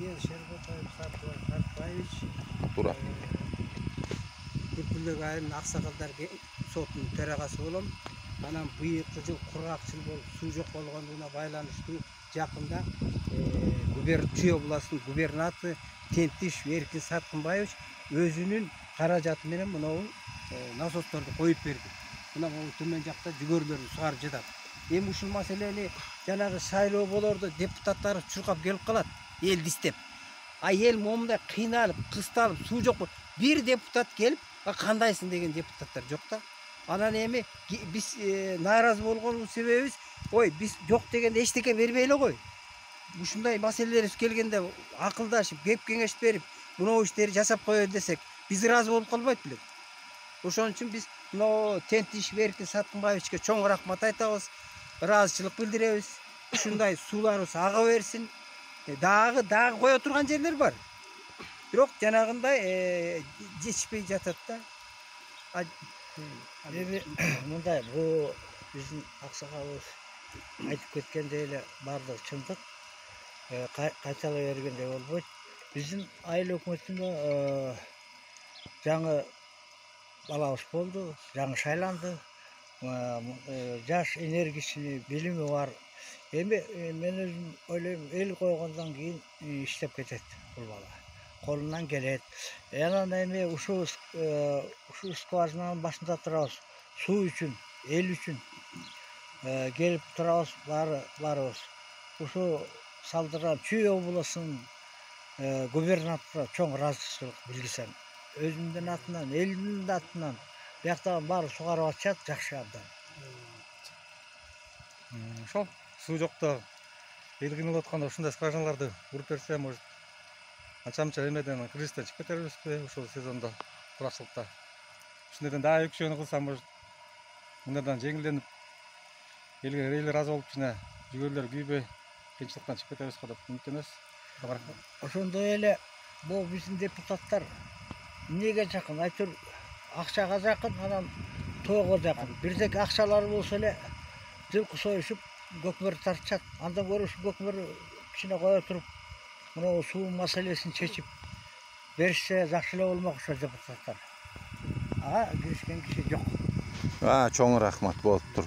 Мен Шерботаев Сартбаевич туура Күркүлдөгү айылынын Аксакалдар сотунун төрагасы болом. Анан быйылкы жыл кургакчыл болуп суу жок болгондугуна байланыштуу жакында Чүй областынын губернатору Тентиш Эркин Саткынбаевич өзүнүн каражаты менен мынау насосторду коюп берди. Мына могу төмөн жакта жүгөрлөрдү сугарып жатат. Эми ушул маселени жанагы шайлоо болорду депутаттар чуркап келип калат, элди издеп. А эл момундай кыйналып, кысталып, суу жок болуп, бир депутат келип, кандайсың деген депутаттар жок да. Анан эми биз нааразы болгонубуз себебибиз, ой, биз жок дегенде эчтеке бербей эле кой. Ушундай маселелер келгенде акылдашып, кеп кеңеш берип, мынау иштерди жасап коелу десек, биз ыраазы болуп калбайт белек. Ошон үчүн биз мынау Тентиш Эркин Саткынбаевичке чоң рахмат айтабыз, ыраазычылык билдиребиз. Ушундай сууларыбыз ага берсин. Дагы кое турган жерлер бар. Бирок жанагындай жетишпей жатат да. Эми мындай бул биздин аксакалыбыз айтып кеткендей эле баардыгы чындык. Кайталай бергендей болбойт. Биздин айыл өкмөтүндө жаңы балабыз болду, жаңы шайланды. Жаш, энергичный, билими бар. Эми мен өзүм ойлойм, эл койгондон кийин иштеп кетет бул бала. Колунан келет. Анан эми ушул скважинанын башында турабыз. Суу үчүн, эл үчүн келип турабыз баарыбыз. Ушу салдыран Чүй областынын губернаторуна чоң ыраазычылык билдирсем. Өзүмдүн атынан, элдин атынан бияктагы баары сугарып атышат, жакшы абдан. ошол суу жокто эл кыйналып атканда ушундай скважиналарды уруп берсе, может анча-мынча эмеден кризистен чыгып кетербизби ушул сезондо, куракчылыкта. Ушундайдан дагы өкчөгөнү кылса, может мындан жеңилденип, эл ыраазы болуп жана жүгөрлөр күйбөй кыйынчылыктан чыгып кетебиз го деп үмүттөнөбүз. Ошондой эле бул биздин депутаттар эмнеге жакын? Айтыр акчага жакын, анан тоого жакын. Бирдек акчалары болсо эле жылкы союшуп көкмөр тартышат. Андан көрө ушу көкмөр кичине кое туруп, мына суу маселесин чечип беришсе жакшы эле болмок ошо депутаттар. Ага киришкен киши жок. Чоң рахмат болуптур.